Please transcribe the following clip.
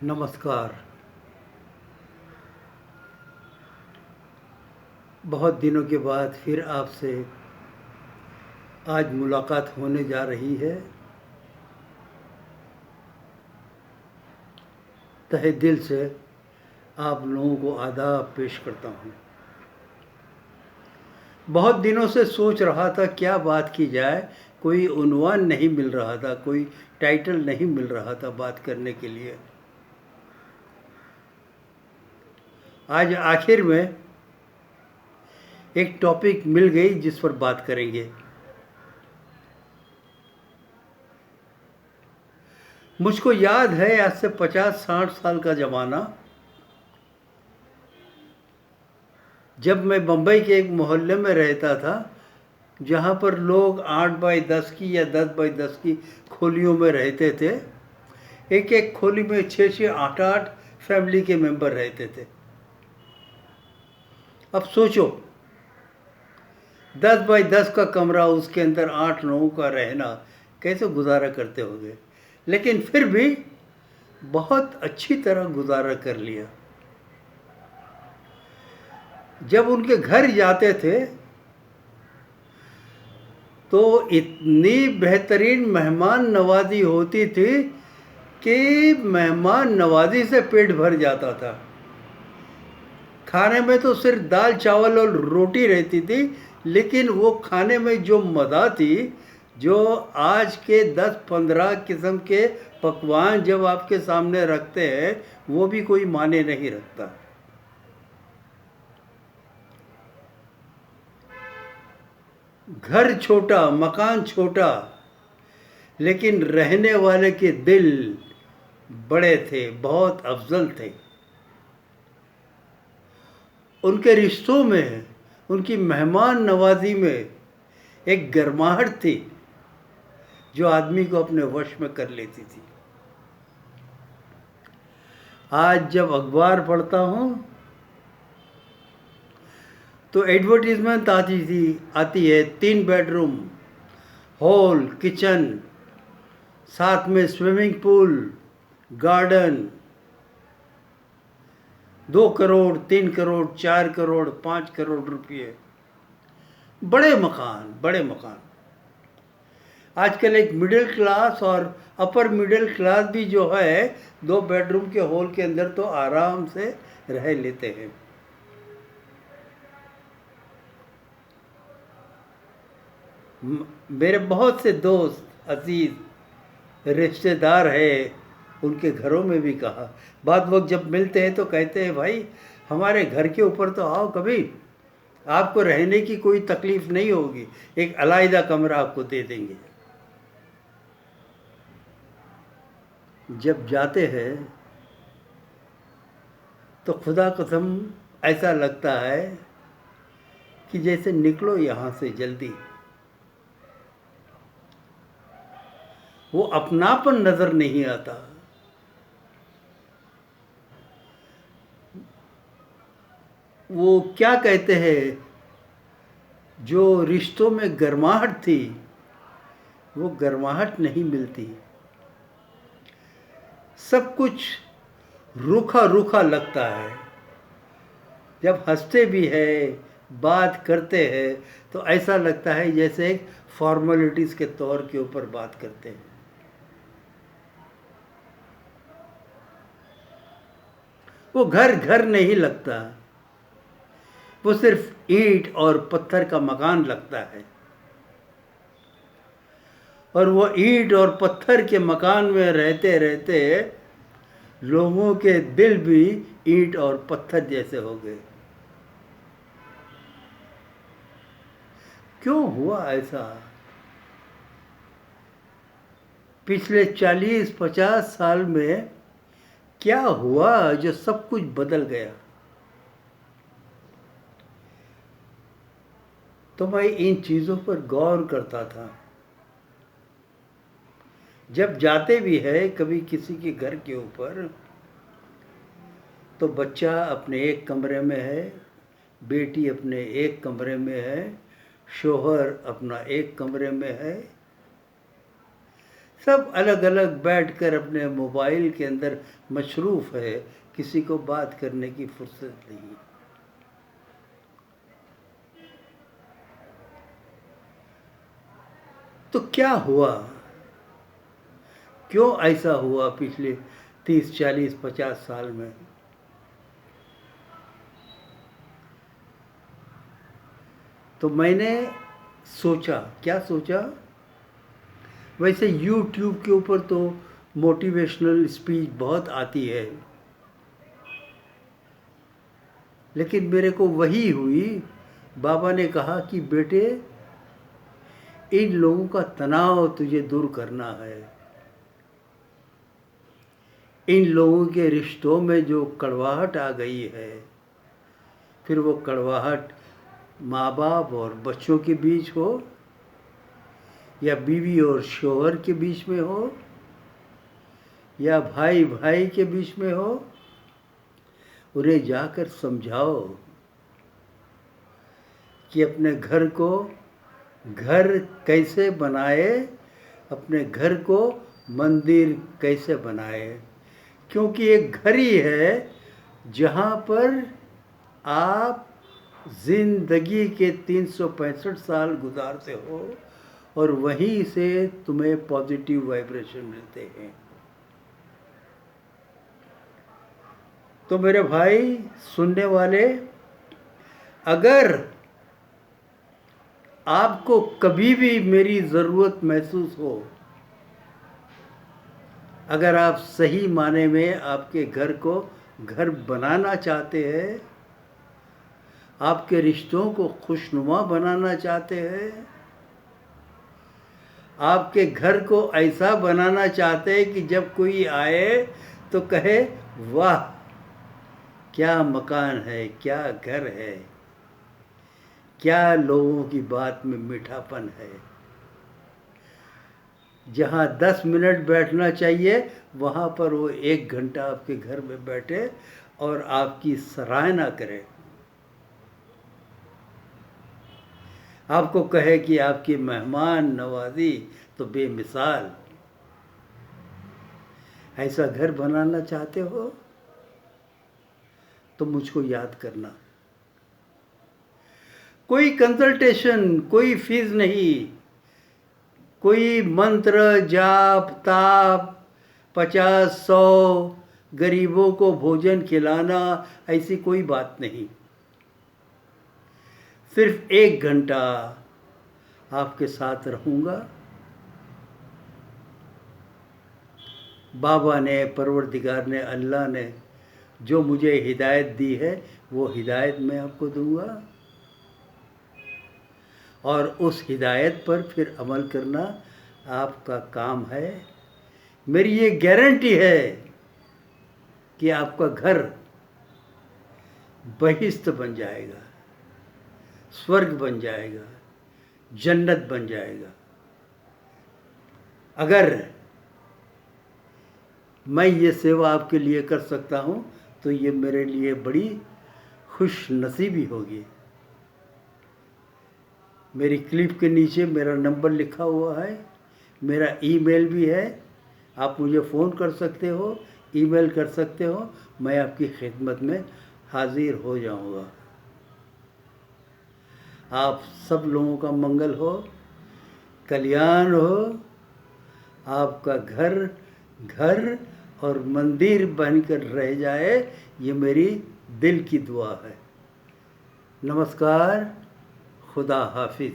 नमस्कार। बहुत दिनों के बाद फिर आपसे आज मुलाकात होने जा रही है। तहे दिल से आप लोगों को आदाब पेश करता हूँ। बहुत दिनों से सोच रहा था क्या बात की जाए, कोई उन्वान नहीं मिल रहा था, कोई टाइटल नहीं मिल रहा था बात करने के लिए। आज आखिर में एक टॉपिक मिल गई जिस पर बात करेंगे। मुझको याद है आज से 50-60 साल का ज़माना, जब मैं बम्बई के एक मोहल्ले में रहता था जहाँ पर लोग 8x10 की या 10x10 की खोलियों में रहते थे। एक एक खोली में 6-6, 8-8 फैमिली के मेंबर रहते थे। अब सोचो 10x10 का कमरा, उसके अंदर 8 लोगों का रहना, कैसे गुजारा करते होंगे। लेकिन फिर भी बहुत अच्छी तरह गुजारा कर लिया। जब उनके घर जाते थे तो इतनी बेहतरीन मेहमान नवाजी होती थी कि मेहमान नवाजी से पेट भर जाता था। खाने में तो सिर्फ दाल चावल और रोटी रहती थी, लेकिन वो खाने में जो मज़ा थी, जो आज के 10-15 किस्म के पकवान जब आपके सामने रखते हैं वो भी कोई माने नहीं रखता। घर छोटा, मकान छोटा, लेकिन रहने वाले के दिल बड़े थे, बहुत अफजल थे। उनके रिश्तों में, उनकी मेहमान नवाजी में एक गर्माहट थी जो आदमी को अपने वश में कर लेती थी। आज जब अखबार पढ़ता हूँ तो एडवर्टीजमेंट आती है 3 बेडरूम, हॉल, किचन, साथ में swimming pool, garden, 2 crore, 3 crore, 4 crore, 5 crore रुपये, बड़े मकान, बड़े मकान। आजकल एक मिडिल क्लास और अपर मिडिल क्लास भी जो है 2 बेडरूम के हॉल के अंदर तो आराम से रह लेते हैं। मेरे बहुत से दोस्त, अजीज, रिश्तेदार है, उनके घरों में भी कहा, बाद वक्त जब मिलते हैं तो कहते हैं भाई हमारे घर के ऊपर तो आओ कभी, आपको रहने की कोई तकलीफ नहीं होगी, एक अलग कमरा आपको दे देंगे। जब जाते हैं तो खुदा कसम ऐसा लगता है कि जैसे निकलो यहाँ से जल्दी। वो अपनापन नजर नहीं आता। वो क्या कहते हैं, जो रिश्तों में गर्माहट थी वो गर्माहट नहीं मिलती। सब कुछ रूखा रूखा लगता है। जब हंसते भी है, बात करते हैं तो ऐसा लगता है जैसे एक फॉर्मेलिटीज़ के तौर के ऊपर बात करते हैं। वो घर घर नहीं लगता, वो सिर्फ ईंट और पत्थर का मकान लगता है। और वो ईंट और पत्थर के मकान में रहते रहते लोगों के दिल भी ईंट और पत्थर जैसे हो गए। क्यों हुआ ऐसा? पिछले 40-50 साल में क्या हुआ जो सब कुछ बदल गया? तो मैं इन चीज़ों पर गौर करता था। जब जाते भी है कभी किसी के घर के ऊपर तो बच्चा अपने एक कमरे में है, बेटी अपने एक कमरे में है, शोहर अपना एक कमरे में है, सब अलग अलग बैठकर अपने मोबाइल के अंदर मशरूफ़ है, किसी को बात करने की फुर्सत नहीं। तो क्या हुआ, क्यों ऐसा हुआ पिछले 30, 40, 50 साल में? तो मैंने सोचा, क्या सोचा, वैसे YouTube के ऊपर तो मोटिवेशनल स्पीच बहुत आती है, लेकिन मेरे को वही हुई। बाबा ने कहा कि बेटे, इन लोगों का तनाव तुझे दूर करना है। इन लोगों के रिश्तों में जो कड़वाहट आ गई है, फिर वो कड़वाहट माँ बाप और बच्चों के बीच हो, या बीवी और शौहर के बीच में हो, या भाई भाई के बीच में हो, उन्हें जाकर समझाओ कि अपने घर को घर कैसे बनाए, अपने घर को मंदिर कैसे बनाए। क्योंकि एक घर ही है जहाँ पर आप ज़िंदगी के 365 साल गुजारते हो और वहीं से तुम्हें पॉजिटिव वाइब्रेशन मिलते हैं। तो मेरे भाई सुनने वाले, अगर आपको कभी भी मेरी ज़रूरत महसूस हो, अगर आप सही माने में आपके घर को घर बनाना चाहते हैं, आपके रिश्तों को खुशनुमा बनाना चाहते हैं, आपके घर को ऐसा बनाना चाहते हैं कि जब कोई आए तो कहे वाह क्या मकान है, क्या घर है, क्या लोगों की बात में मीठापन है। जहाँ 10 मिनट बैठना चाहिए वहाँ पर वो 1 घंटा आपके घर में बैठे और आपकी सराहना करे, आपको कहे कि आपकी मेहमान नवाजी तो बेमिसाल। ऐसा घर बनाना चाहते हो तो मुझको याद करना। कोई कंसल्टेशन, कोई फीस नहीं, कोई मंत्र जाप ताप, 50-100 गरीबों को भोजन खिलाना, ऐसी कोई बात नहीं। सिर्फ 1 घंटा आपके साथ रहूँगा। बाबा ने, परवरदिगार ने, अल्लाह ने जो मुझे हिदायत दी है वो हिदायत मैं आपको दूंगा, और उस हिदायत पर फिर अमल करना आपका काम है। मेरी ये गारंटी है कि आपका घर बहिश्त बन जाएगा, स्वर्ग बन जाएगा, जन्नत बन जाएगा। अगर मैं ये सेवा आपके लिए कर सकता हूँ तो ये मेरे लिए बड़ी खुश नसीबी होगी। मेरी क्लिप के नीचे मेरा नंबर लिखा हुआ है, मेरा ईमेल भी है, आप मुझे फ़ोन कर सकते हो, ईमेल कर सकते हो, मैं आपकी खिदमत में हाजिर हो जाऊंगा। आप सब लोगों का मंगल हो, कल्याण हो, आपका घर घर और मंदिर बनकर रह जाए, ये मेरी दिल की दुआ है। नमस्कार, खुदा हाफिज़।